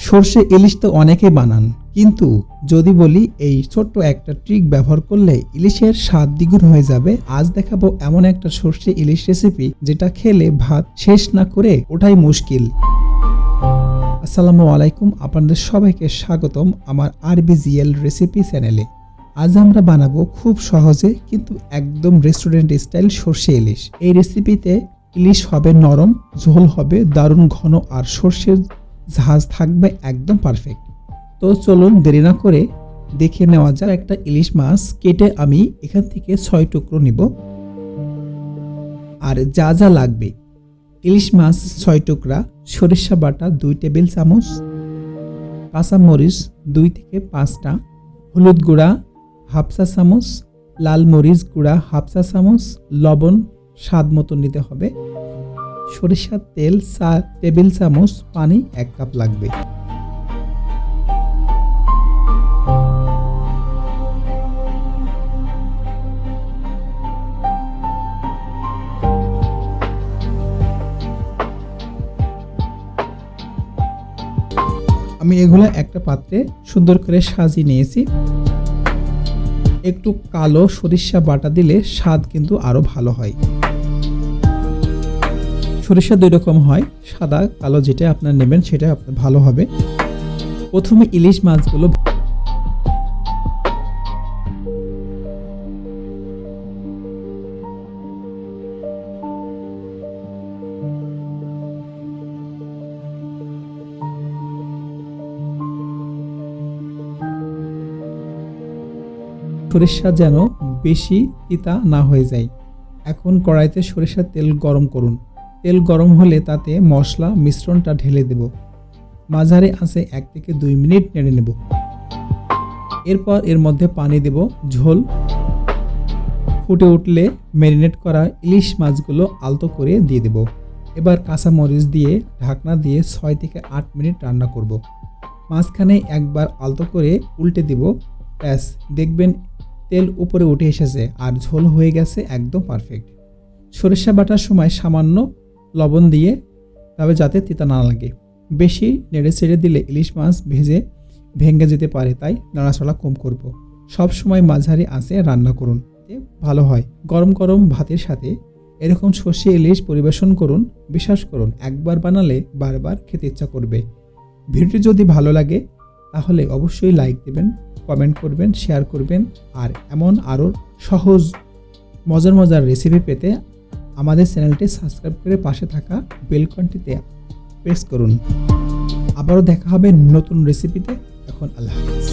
সর্ষে ইলিশ তো অনেকেই বানান, কিন্তু যদি বলি এই ছোট্ট একটা ট্রিক ব্যবহার করলে ইলিশের স্বাদ দ্বিগুণ হয়ে যাবে। আজ দেখাবো এমন একটা সর্ষে ইলিশ রেসিপি যেটা খেলে ভাত শেষ না করে ওঠাই মুশকিল। আসসালামু আলাইকুম, আপনাদের সবাইকে স্বাগতম আমার আরবিজিএল রেসিপি চ্যানেলে। আজ আমরা বানাবো খুব সহজে কিন্তু একদম রেস্টুরেন্ট স্টাইল সর্ষে ইলিশ। এই রেসিপিতে ইলিশ হবে নরম, ঝোল হবে দারুণ ঘন, আর সর্ষের ঝাঁজ থাকবে একদম পারফেক্ট। তো চলুন দেরি না করে দেখে নেওয়া যাক। একটা ইলিশ মাছ কেটে আমি এখান থেকে 6 টুকরো নিব। আর যা যা লাগবে: ইলিশ মাছ 6 টুকরা, সরিষা বাটা 2 টেবিল চামচ, কাঁচামরিচ 2 থেকে 5টা, হলুদ গুঁড়া হাফ চা চামচ, লাল মরিচ গুঁড়া হাফ চা চামচ, লবণ স্বাদ মতো নিতে হবে, সরিষার তেল 4 টেবিল চামচ, পানি 1 কাপ লাগবে। আমি এগুলো একটা পাত্রে সুন্দর করে সাজিয়ে নিয়েছি। একটু কালো সরিষা বাটা দিলে স্বাদ কিন্তু আরো ভালো হয়। সরিষা 2 রকম হয়, সাদা কালো, যেটা আপনারা নেবেন সেটা আপনার ভালো হবে। প্রথমে ইলিশ মাছগুলো সরিষা যেন বেশি তিতা না হয়ে যায়। এখন কড়াইতে সরিষার তেল গরম করুন। তেল গরম হলে তাতে মশলা মিশ্রণটা ঢেলে দেব। মাঝারি আঁচে 1 থেকে 2 মিনিট নেড়ে নেব। এরপর এর মধ্যে পানি দেব। ঝোল ফুটে উঠলে ম্যারিনেট করা ইলিশ মাছগুলো আলতো করে দিয়ে দেব। এবার কাঁচামরিচ দিয়ে ঢাকনা দিয়ে 6 থেকে 8 মিনিট রান্না করব। মাঝখানে একবার আলতো করে উল্টে দেব। ব্যাস, দেখবেন তেল উপরে উঠে এসেছে আর ঝোল হয়ে গেছে একদম পারফেক্ট। সরিষা বাটার সময় সামান্য লবণ দিয়ে, তবে যাতে তিতা না লাগে। বেশি নেড়ে চেড়ে দিলে ইলিশ মাছ ভেঙে যেতে পারে, তাই নাড়াচাড়া কম করব। সব সময় মাঝারি আঁচে রান্না করুন, ভালো হয়। গরম গরম ভাতের সাথে এরকম সর্ষে ইলিশ পরিবেশন করুন। বিশ্বাস করুন, একবার বানালে বারবার খেতে ইচ্ছা করবে। ভিডিওটি যদি ভালো লাগে তাহলে অবশ্যই লাইক দেবেন, কমেন্ট করবেন, শেয়ার করবেন। আর এমন আরও সহজ মজার রেসিপি পেতে আমাদের চ্যানেলটি সাবস্ক্রাইব করে পাশে থাকা বেল আইকনটিতে প্রেস করুন। আবারও দেখা হবে নতুন রেসিপিতে। এখন আল্লাহ হাফেজ।